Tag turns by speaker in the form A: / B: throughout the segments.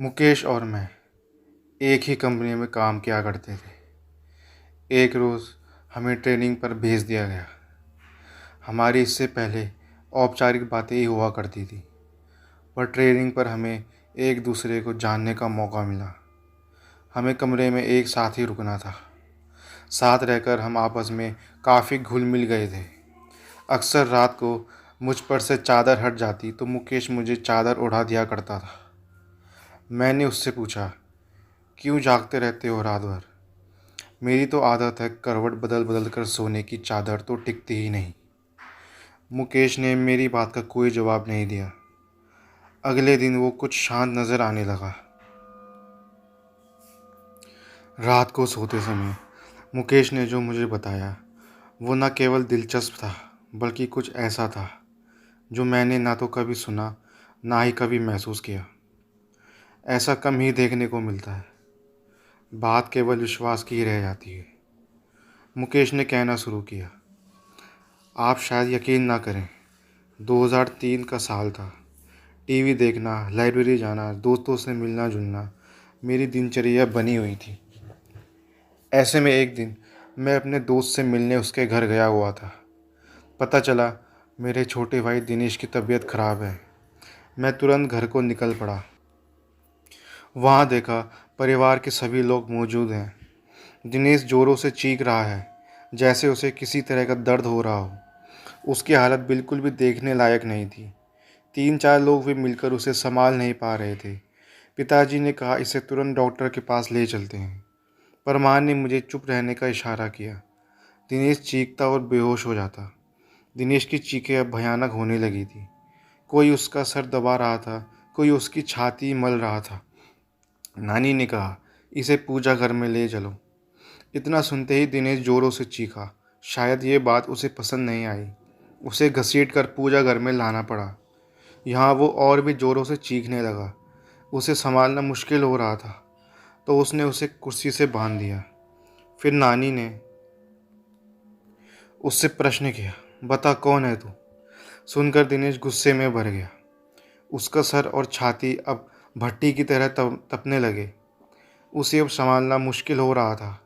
A: मुकेश और मैं एक ही कंपनी में काम किया करते थे। एक रोज़ हमें ट्रेनिंग पर भेज दिया गया। हमारी इससे पहले औपचारिक बातें ही हुआ करती थी, पर ट्रेनिंग पर हमें एक दूसरे को जानने का मौका मिला। हमें कमरे में एक साथ ही रुकना था। साथ रहकर हम आपस में काफ़ी घुल मिल गए थे। अक्सर रात को मुझ पर से चादर हट जाती तो मुकेश मुझे चादर ओढ़ा दिया करता था। मैंने उससे पूछा, क्यों जागते रहते हो रात भर? मेरी तो आदत है करवट बदल बदल कर सोने की, चादर तो टिकती ही नहीं। मुकेश ने मेरी बात का कोई जवाब नहीं दिया। अगले दिन वो कुछ शांत नज़र आने लगा। रात को सोते समय मुकेश ने जो मुझे बताया वो न केवल दिलचस्प था, बल्कि कुछ ऐसा था जो मैंने ना तो कभी सुना, ना ही कभी महसूस किया। ऐसा कम ही देखने को मिलता है। बात केवल विश्वास की ही रह जाती है। मुकेश ने कहना शुरू किया, आप शायद यकीन ना करें, 2003 का साल था। टीवी देखना, लाइब्रेरी जाना, दोस्तों से मिलना जुलना मेरी दिनचर्या बनी हुई थी। ऐसे में एक दिन मैं अपने दोस्त से मिलने उसके घर गया हुआ था। पता चला मेरे छोटे भाई दिनेश की तबीयत खराब है। मैं तुरंत घर को निकल पड़ा। वहाँ देखा परिवार के सभी लोग मौजूद हैं। दिनेश ज़ोरों से चीख रहा है, जैसे उसे किसी तरह का दर्द हो रहा हो। उसकी हालत बिल्कुल भी देखने लायक नहीं थी। 3-4 लोग भी मिलकर उसे संभाल नहीं पा रहे थे। पिताजी ने कहा, इसे तुरंत डॉक्टर के पास ले चलते हैं, पर माँ ने मुझे चुप रहने का इशारा किया। दिनेश चीखता और बेहोश हो जाता। दिनेश की चीखें अब भयानक होने लगी थी। कोई उसका सर दबा रहा था, कोई उसकी छाती मल रहा था। नानी ने कहा, इसे पूजा घर में ले चलो। इतना सुनते ही दिनेश जोरों से चीखा। शायद ये बात उसे पसंद नहीं आई। उसे घसीट कर पूजा घर में लाना पड़ा। यहाँ वो और भी ज़ोरों से चीखने लगा। उसे संभालना मुश्किल हो रहा था, तो उसने उसे कुर्सी से बांध दिया। फिर नानी ने उससे प्रश्न किया, बता कौन है तू? सुनकर दिनेश गुस्से में भर गया। उसका सर और छाती अब भट्टी की तरह तपने लगे। उसे अब संभालना मुश्किल हो रहा था।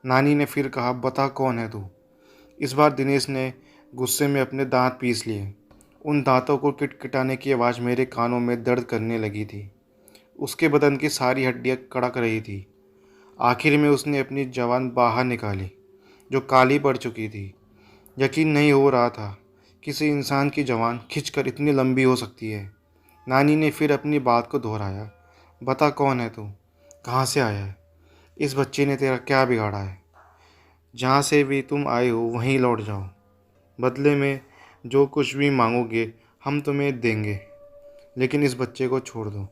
A: नानी ने फिर कहा, बता कौन है तू? इस बार दिनेश ने गुस्से में अपने दांत पीस लिए। उन दांतों को किटकिटाने की आवाज़ मेरे कानों में दर्द करने लगी थी। उसके बदन की सारी हड्डियां कड़क रही थी। आखिर में उसने अपनी जबान बाहर निकाली, जो काली पड़ चुकी थी। यकीन नहीं हो रहा था किसी इंसान की जबान खिंचकर इतनी लंबी हो सकती है। नानी ने फिर अपनी बात को दोहराया, बता कौन है तू? कहाँ से आया है? इस बच्चे ने तेरा क्या बिगाड़ा है? जहाँ से भी तुम आए हो वहीं लौट जाओ। बदले में जो कुछ भी मांगोगे हम तुम्हें देंगे, लेकिन इस बच्चे को छोड़ दो।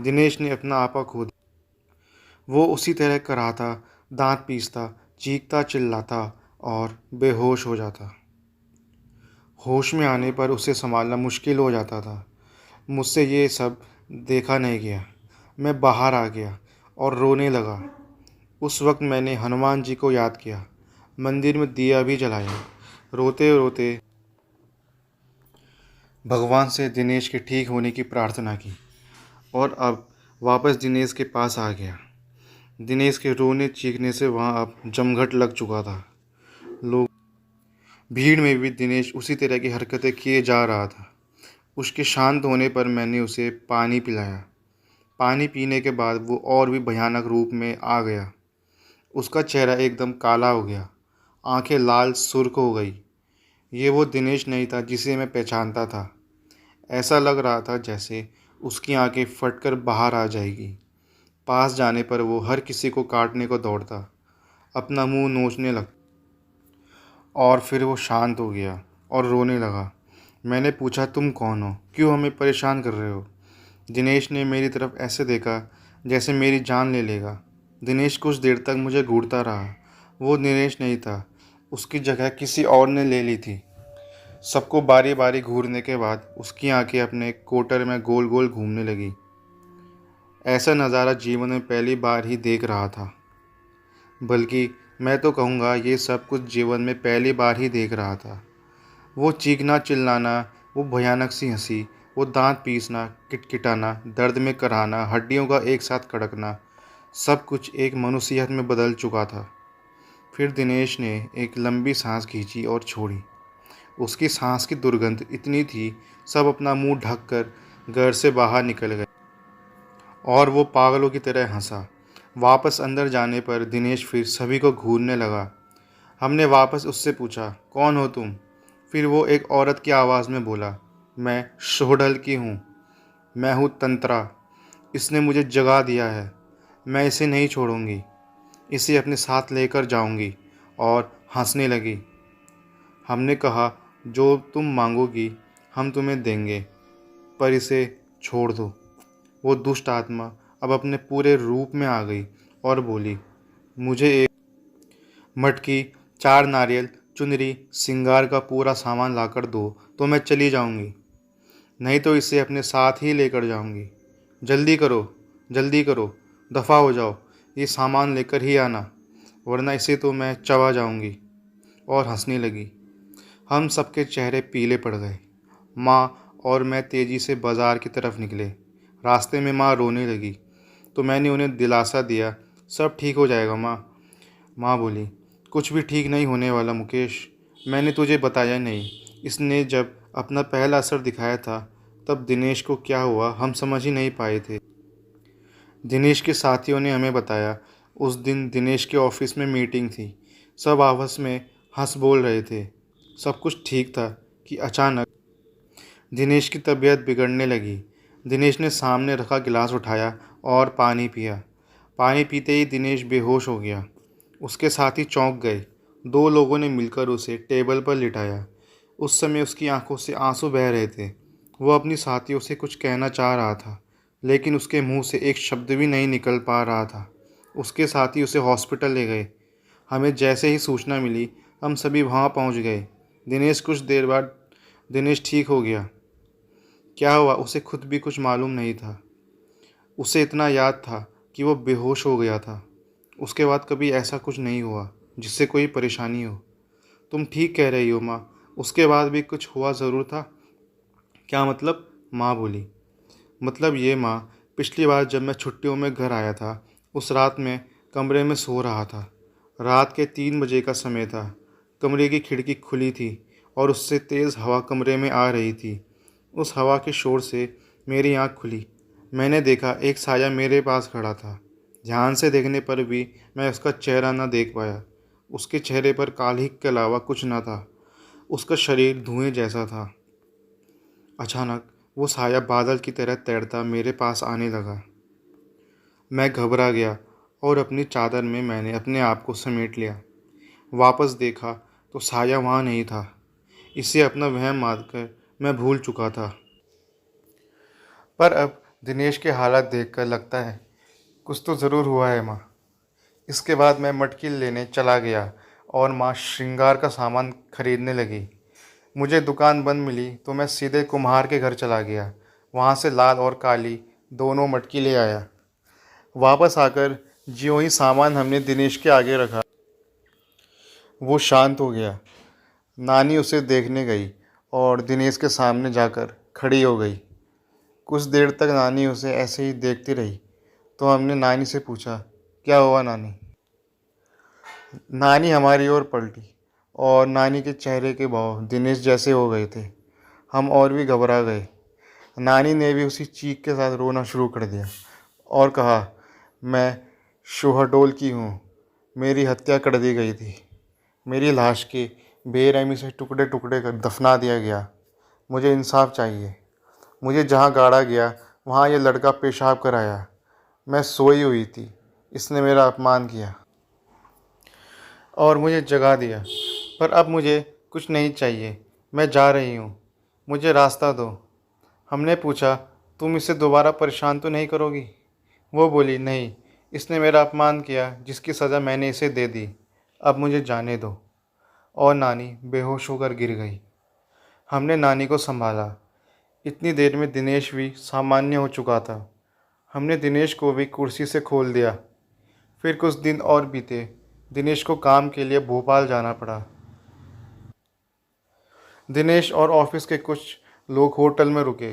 A: दिनेश ने अपना आपा खो दिया। वो उसी तरह कर रहा था, दांत पीसता, चीखता, चिल्लाता और बेहोश हो जाता। होश में आने पर उसे संभालना मुश्किल हो जाता था। मुझसे ये सब देखा नहीं गया। मैं बाहर आ गया और रोने लगा। उस वक्त मैंने हनुमान जी को याद किया, मंदिर में दिया भी जलाया। रोते रोते भगवान से दिनेश के ठीक होने की प्रार्थना की और अब वापस दिनेश के पास आ गया। दिनेश के रोने चीखने से वहाँ अब जमघट लग चुका था। लोग भीड़ में भी दिनेश उसी तरह की हरकतें किए जा रहा था। उसके शांत होने पर मैंने उसे पानी पिलाया। पानी पीने के बाद वो और भी भयानक रूप में आ गया। उसका चेहरा एकदम काला हो गया, आंखें लाल सुर्ख हो गई। ये वो दिनेश नहीं था जिसे मैं पहचानता था। ऐसा लग रहा था जैसे उसकी आंखें फटकर बाहर आ जाएगी। पास जाने पर वो हर किसी को काटने को दौड़ता, अपना मुंह नोचने लगता और फिर वो शांत हो गया और रोने लगा। मैंने पूछा, तुम कौन हो? क्यों हमें परेशान कर रहे हो? दिनेश ने मेरी तरफ ऐसे देखा जैसे मेरी जान ले लेगा। दिनेश कुछ देर तक मुझे घूरता रहा। वो दिनेश नहीं था, उसकी जगह किसी और ने ले ली थी। सबको बारी बारी घूरने के बाद उसकी आंखें अपने कोटर में गोल गोल घूमने लगी। ऐसा नज़ारा जीवन में पहली बार ही देख रहा था। बल्कि मैं तो कहूँगा ये सब कुछ जीवन में पहली बार ही देख रहा था। वो चीखना चिल्लाना, वो भयानक सी हंसी, वो दांत पीसना, किटकिटाना, दर्द में कराहना, हड्डियों का एक साथ कड़कना, सब कुछ एक मनुष्यत में बदल चुका था। फिर दिनेश ने एक लंबी सांस खींची और छोड़ी। उसकी सांस की दुर्गंध इतनी थी, सब अपना मुंह ढक कर घर से बाहर निकल गए और वो पागलों की तरह हंसा। वापस अंदर जाने पर दिनेश फिर सभी को घूरने लगा। हमने वापस उससे पूछा, कौन हो तुम? फिर वो एक औरत की आवाज़ में बोला, मैं शोढल की हूँ, मैं हूँ तंत्रा। इसने मुझे जगा दिया है, मैं इसे नहीं छोड़ूंगी, इसे अपने साथ लेकर जाऊंगी। और हंसने लगी। हमने कहा, जो तुम मांगोगी हम तुम्हें देंगे, पर इसे छोड़ दो। वो दुष्ट आत्मा अब अपने पूरे रूप में आ गई और बोली, मुझे एक मटकी, 4 नारियल, चुनरी, सिंगार का पूरा सामान लाकर दो तो मैं चली जाऊंगी, नहीं तो इसे अपने साथ ही लेकर जाऊंगी। जल्दी करो, जल्दी करो, दफ़ा हो जाओ, ये सामान लेकर ही आना, वरना इसे तो मैं चबा जाऊंगी। और हंसने लगी। हम सबके चेहरे पीले पड़ गए। माँ और मैं तेज़ी से बाज़ार की तरफ निकले। रास्ते में माँ रोने लगी तो मैंने उन्हें दिलासा दिया, सब ठीक हो जाएगा माँ। माँ बोली, कुछ भी ठीक नहीं होने वाला मुकेश, मैंने तुझे बताया नहीं। इसने जब अपना पहला असर दिखाया था तब दिनेश को क्या हुआ हम समझ ही नहीं पाए थे। दिनेश के साथियों ने हमें बताया, उस दिन दिनेश के ऑफिस में मीटिंग थी। सब आपस में हंस बोल रहे थे, सब कुछ ठीक था कि अचानक दिनेश की तबीयत बिगड़ने लगी। दिनेश ने सामने रखा गिलास उठाया और पानी पिया। पानी पीते ही दिनेश बेहोश हो गया। उसके साथी चौंक गए। 2 लोगों ने मिलकर उसे टेबल पर लिटाया। उस समय उसकी आंखों से आंसू बह रहे थे। वो अपनी साथियों से कुछ कहना चाह रहा था, लेकिन उसके मुंह से एक शब्द भी नहीं निकल पा रहा था। उसके साथी उसे हॉस्पिटल ले गए। हमें जैसे ही सूचना मिली, हम सभी वहाँ पहुँच गए। कुछ देर बाद दिनेश ठीक हो गया। क्या हुआ उसे खुद भी कुछ मालूम नहीं था। उसे इतना याद था कि वो बेहोश हो गया था। उसके बाद कभी ऐसा कुछ नहीं हुआ जिससे कोई परेशानी हो। तुम ठीक कह रही हो माँ, उसके बाद भी कुछ हुआ ज़रूर था। क्या मतलब? माँ बोली, मतलब ये माँ, पिछली बार जब मैं छुट्टियों में घर आया था, उस रात मैं कमरे में सो रहा था। रात के 3 बजे का समय था। कमरे की खिड़की खुली थी और उससे तेज़ हवा कमरे में आ रही थी। उस हवा के शोर से मेरी आँख खुली। मैंने देखा एक साया मेरे पास खड़ा था। ध्यान से देखने पर भी मैं उसका चेहरा न देख पाया। उसके चेहरे पर काल्हि के अलावा कुछ न था। उसका शरीर धुएं जैसा था। अचानक वो साया बादल की तरह तैरता मेरे पास आने लगा। मैं घबरा गया और अपनी चादर में मैंने अपने आप को समेट लिया। वापस देखा तो साया वहाँ नहीं था। इसे अपना वहम मानकर मैं भूल चुका था। पर अब दिनेश के हालात देखकर लगता है कुछ तो ज़रूर हुआ है माँ। इसके बाद मैं मटकी लेने चला गया और माँ श्रृंगार का सामान खरीदने लगी। मुझे दुकान बंद मिली तो मैं सीधे कुम्हार के घर चला गया। वहाँ से लाल और काली दोनों मटकी ले आया। वापस आकर ज्यों ही सामान हमने दिनेश के आगे रखा, वो शांत हो गया। नानी उसे देखने गई और दिनेश के सामने जाकर खड़ी हो गई। कुछ देर तक नानी उसे ऐसे ही देखती रही तो हमने नानी से पूछा, क्या हुआ नानी? नानी हमारी ओर पलटी और नानी के चेहरे के भाव दिनेश जैसे हो गए थे। हम और भी घबरा गए। नानी ने भी उसी चीख के साथ रोना शुरू कर दिया और कहा, मैं शोहडोल की हूँ, मेरी हत्या कर दी गई थी। मेरी लाश के बेरहमी से टुकड़े टुकड़े कर दफना दिया गया। मुझे इंसाफ चाहिए। मुझे जहाँ गाड़ा गया वहाँ ये लड़का पेशाब कराया। मैं सोई हुई थी, इसने मेरा अपमान किया और मुझे जगा दिया। पर अब मुझे कुछ नहीं चाहिए, मैं जा रही हूँ, मुझे रास्ता दो। हमने पूछा, तुम इसे दोबारा परेशान तो नहीं करोगी? वो बोली, नहीं, इसने मेरा अपमान किया जिसकी सज़ा मैंने इसे दे दी, अब मुझे जाने दो। और नानी बेहोश होकर गिर गई। हमने नानी को संभाला। इतनी देर में दिनेश भी सामान्य हो चुका था। हमने दिनेश को भी कुर्सी से खोल दिया। फिर कुछ दिन और बीते। दिनेश को काम के लिए भोपाल जाना पड़ा। दिनेश और ऑफिस के कुछ लोग होटल में रुके।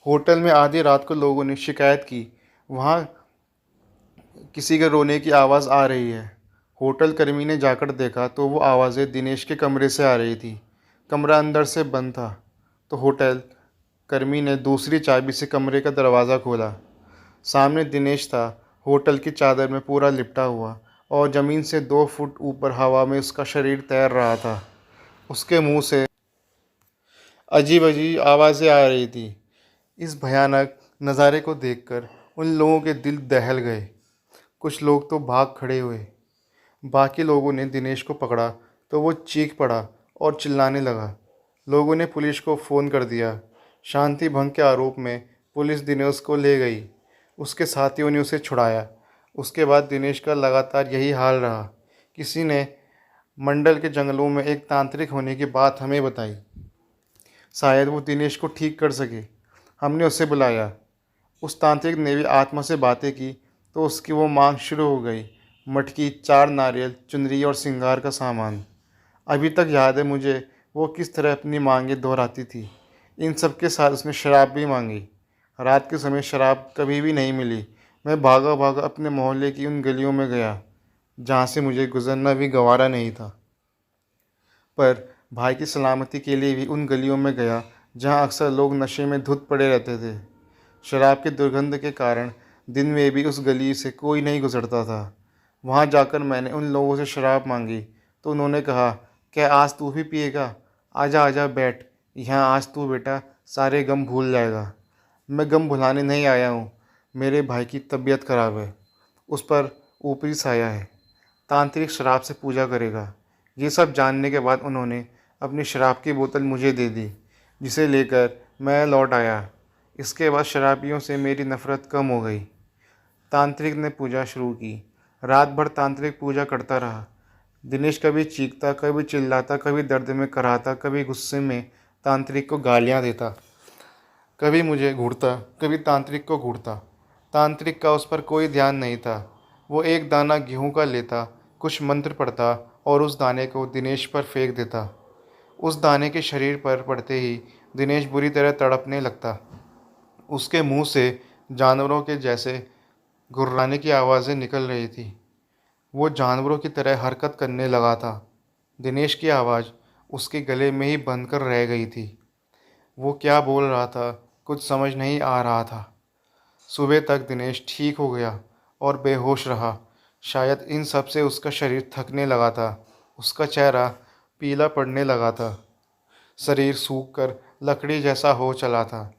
A: होटल में आधी रात को लोगों ने शिकायत की, वहाँ किसी के रोने की आवाज़ आ रही है। होटल कर्मी ने जाकर देखा तो वो आवाज़ें दिनेश के कमरे से आ रही थी। कमरा अंदर से बंद था। तो होटल कर्मी ने दूसरी चाबी से कमरे का दरवाज़ा खोला। सामने दिनेश था, होटल की चादर में पूरा लिपटा हुआ, और ज़मीन से 2 फुट ऊपर हवा में उसका शरीर तैर रहा था। उसके मुंह से अजीब-अजीब आवाज़ें आ रही थी। इस भयानक नज़ारे को देखकर उन लोगों के दिल दहल गए। कुछ लोग तो भाग खड़े हुए। बाकी लोगों ने दिनेश को पकड़ा तो वो चीख पड़ा और चिल्लाने लगा। लोगों ने पुलिस को फ़ोन कर दिया। शांति भंग के आरोप में पुलिस दिनेश को ले गई। उसके साथियों ने उसे छुड़ाया। उसके बाद दिनेश का लगातार यही हाल रहा। किसी ने मंडल के जंगलों में एक तांत्रिक होने की बात हमें बताई। शायद वो दिनेश को ठीक कर सके। हमने उसे बुलाया। उस तांत्रिक ने भी आत्मा से बातें की तो उसकी वो मांग शुरू हो गई। मटकी, 4 नारियल, चुनरी और श्रृंगार का सामान। अभी तक याद है मुझे वो किस तरह अपनी मांगें दोहराती थी। इन सब के साथ उसने शराब भी मांगी। रात के समय शराब कभी भी नहीं मिली। मैं भागा भागा अपने मोहल्ले की उन गलियों में गया जहाँ से मुझे गुजरना भी गवारा नहीं था। पर भाई की सलामती के लिए भी उन गलियों में गया जहाँ अक्सर लोग नशे में धुत पड़े रहते थे। शराब की दुर्गंध के कारण दिन में भी उस गली से कोई नहीं गुजरता था। वहाँ जाकर मैंने उन लोगों से शराब मांगी तो उन्होंने कहा, क्या आज तू भी पिएगा? आजा आजा बैठ यहाँ, आज तू बेटा सारे गम भूल जाएगा। मैं गम भुलाने नहीं आया हूँ। मेरे भाई की तबीयत खराब है, उस पर ऊपरी साया है। तांत्रिक शराब से पूजा करेगा। ये सब जानने के बाद उन्होंने अपनी शराब की बोतल मुझे दे दी, जिसे लेकर मैं लौट आया। इसके बाद शराबियों से मेरी नफ़रत कम हो गई। तांत्रिक ने पूजा शुरू की। रात भर तांत्रिक पूजा करता रहा। दिनेश कभी चीखता, कभी चिल्लाता, कभी दर्द में कराहता, कभी गुस्से में तांत्रिक को गालियाँ देता, कभी मुझे घूरता, कभी तांत्रिक को घूरता। तांत्रिक का उस पर कोई ध्यान नहीं था। वो एक दाना गेहूं का लेता, कुछ मंत्र पढ़ता और उस दाने को दिनेश पर फेंक देता। उस दाने के शरीर पर पड़ते ही दिनेश बुरी तरह तड़पने लगता। उसके मुंह से जानवरों के जैसे गुर्राने की आवाज़ें निकल रही थी। वो जानवरों की तरह हरकत करने लगा था। दिनेश की आवाज़ उसके गले में ही बंद कर रह गई थी। वो क्या बोल रहा था कुछ समझ नहीं आ रहा था। सुबह तक दिनेश ठीक हो गया और बेहोश रहा। शायद इन सब से उसका शरीर थकने लगा था। उसका चेहरा पीला पड़ने लगा था। शरीर सूख कर लकड़ी जैसा हो चला था।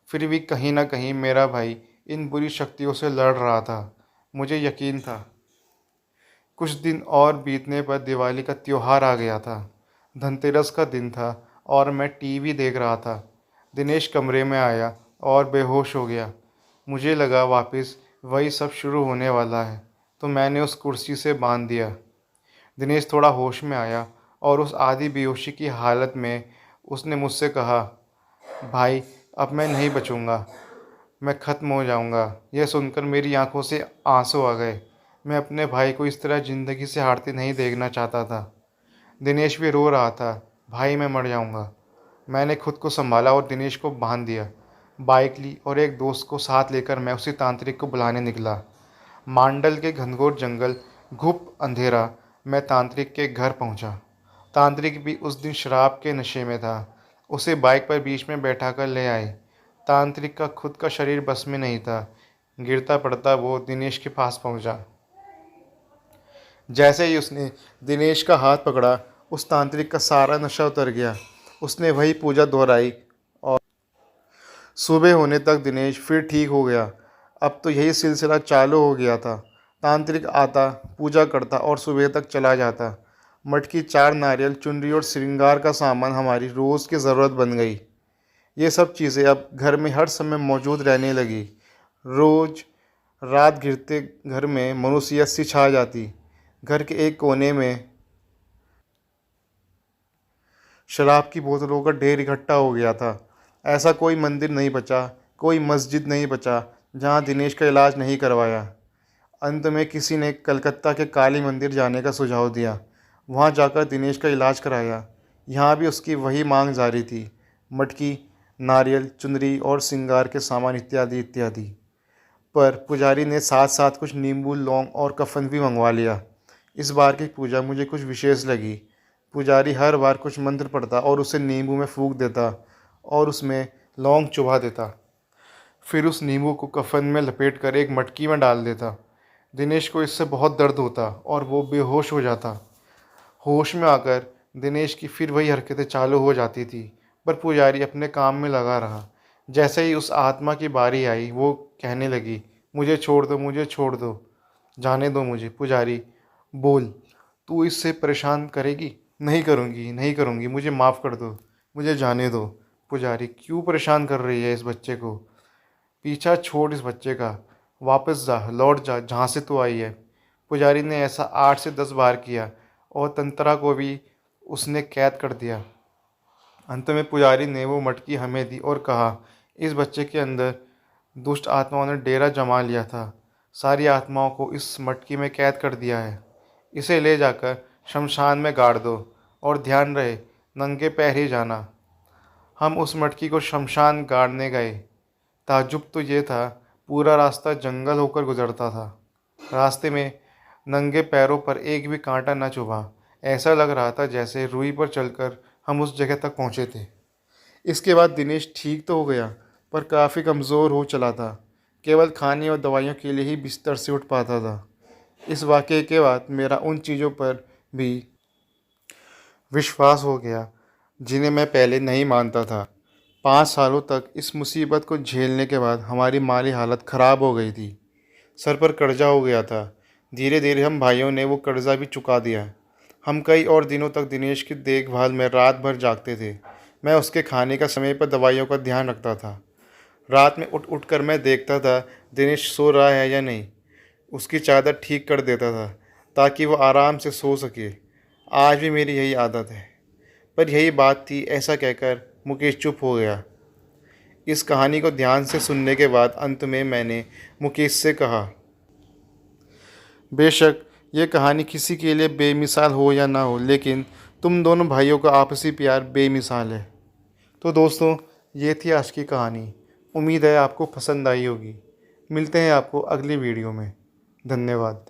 A: फिर भी कहीं ना कहीं मेरा भाई इन बुरी शक्तियों से लड़ रहा था। मुझे यकीन था। कुछ दिन और बीतने पर दिवाली का त्योहार आ गया था। धनतेरस का दिन था और मैं टीवी देख रहा था। दिनेश कमरे में आया और बेहोश हो गया। मुझे लगा वापस वही सब शुरू होने वाला है, तो मैंने उस कुर्सी से बांध दिया। दिनेश थोड़ा होश में आया और उस आधी बेहोशी की हालत में उसने मुझसे कहा, भाई अब मैं नहीं बचूंगा, मैं ख़त्म हो जाऊंगा। यह सुनकर मेरी आंखों से आंसू आ गए। मैं अपने भाई को इस तरह ज़िंदगी से हारते नहीं देखना चाहता था। दिनेश भी रो रहा था, भाई मैं मर जाऊंगा। मैंने खुद को संभाला और दिनेश को बांध दिया। बाइक ली और एक दोस्त को साथ लेकर मैं उसी तांत्रिक को बुलाने निकला। मांडल के घनघोर जंगल, घुप अंधेरा। मैं तांत्रिक के घर पहुंचा। तांत्रिक भी उस दिन शराब के नशे में था। उसे बाइक पर बीच में बैठा कर ले आए। तांत्रिक का खुद का शरीर बस में नहीं था। गिरता पड़ता वो दिनेश के पास पहुंचा। जैसे ही उसने दिनेश का हाथ पकड़ा, उस तांत्रिक का सारा नशा उतर गया। उसने वही पूजा दोहराई और सुबह होने तक दिनेश फिर ठीक हो गया। अब तो यही सिलसिला चालू हो गया था। तांत्रिक आता, पूजा करता और सुबह तक चला जाता। मटकी, 4 नारियल, चुनरी और श्रृंगार का सामान हमारी रोज़ की ज़रूरत बन गई। ये सब चीज़ें अब घर में हर समय मौजूद रहने लगी। रोज़ रात घिरते घर में मनुष्यत सी छा जाती। घर के एक कोने में शराब की बोतलों का ढेर इकट्ठा हो गया था। ऐसा कोई मंदिर नहीं बचा, कोई मस्जिद नहीं बचा जहाँ दिनेश का इलाज नहीं करवाया। अंत में किसी ने कलकत्ता के काली मंदिर जाने का सुझाव दिया। वहाँ जाकर दिनेश का इलाज कराया। यहाँ भी उसकी वही मांग जारी थी। मटकी, नारियल, चुनरी और श्रृंगार के सामान इत्यादि इत्यादि। पर पुजारी ने साथ साथ कुछ नींबू, लौंग और कफन भी मंगवा लिया। इस बार की पूजा मुझे कुछ विशेष लगी। पुजारी हर बार कुछ मंत्र पढ़ता और उसे नींबू में फूंक देता और उसमें लौंग चुभा देता। फिर उस नींबू को कफन में लपेट कर एक मटकी में डाल देता। दिनेश को इससे बहुत दर्द होता और वो बेहोश हो जाता। होश में आकर दिनेश की फिर वही हरकतें चालू हो जाती थी, पर पुजारी अपने काम में लगा रहा। जैसे ही उस आत्मा की बारी आई, वो कहने लगी, मुझे छोड़ दो, मुझे छोड़ दो, जाने दो मुझे। पुजारी, बोल, तू इससे परेशान करेगी? नहीं करूँगी, नहीं करूँगी, मुझे माफ़ कर दो, मुझे जाने दो। पुजारी, क्यों परेशान कर रही है इस बच्चे को? पीछा छोड़ इस बच्चे का, वापस जा, लौट जा जहाँ से तू आई है। पुजारी ने ऐसा 8 से 10 बार किया और तंत्रा को भी उसने कैद कर दिया। अंत में पुजारी ने वो मटकी हमें दी और कहा, इस बच्चे के अंदर दुष्ट आत्माओं ने डेरा जमा लिया था। सारी आत्माओं को इस मटकी में कैद कर दिया है। इसे ले जाकर शमशान में गाड़ दो और ध्यान रहे, नंगे पैर ही जाना। हम उस मटकी को शमशान गाड़ने गए। ताज्जुब तो ये था, पूरा रास्ता जंगल होकर गुजरता था। रास्ते में नंगे पैरों पर एक भी कांटा न चुभा। ऐसा लग रहा था जैसे रूई पर चलकर हम उस जगह तक पहुँचे थे। इसके बाद दिनेश ठीक तो हो गया, पर काफ़ी कमज़ोर हो चला था। केवल खाने और दवाइयों के लिए ही बिस्तर से उठ पाता था। इस वाक़ये के बाद मेरा उन चीज़ों पर भी विश्वास हो गया जिन्हें मैं पहले नहीं मानता था। 5 सालों तक इस मुसीबत को झेलने के बाद हमारी माली हालत ख़राब हो गई थी। सर पर कर्जा हो गया था। धीरे धीरे हम भाइयों ने वो कर्जा भी चुका दिया। हम कई और दिनों तक दिनेश की देखभाल में रात भर जागते थे। मैं उसके खाने का समय पर दवाइयों का ध्यान रखता था। रात में उठ उठ कर मैं देखता था दिनेश सो रहा है या नहीं। उसकी चादर ठीक कर देता था ताकि वो आराम से सो सके। आज भी मेरी यही आदत है। पर यही बात थी, ऐसा कहकर मुकेश चुप हो गया। इस कहानी को ध्यान से सुनने के बाद अंत में मैंने मुकेश से कहा, बेशक ये कहानी किसी के लिए बेमिसाल हो या ना हो, लेकिन तुम दोनों भाइयों का आपसी प्यार बेमिसाल है। तो दोस्तों, ये थी आज की कहानी। उम्मीद है आपको पसंद आई होगी। मिलते हैं आपको अगली वीडियो में। धन्यवाद।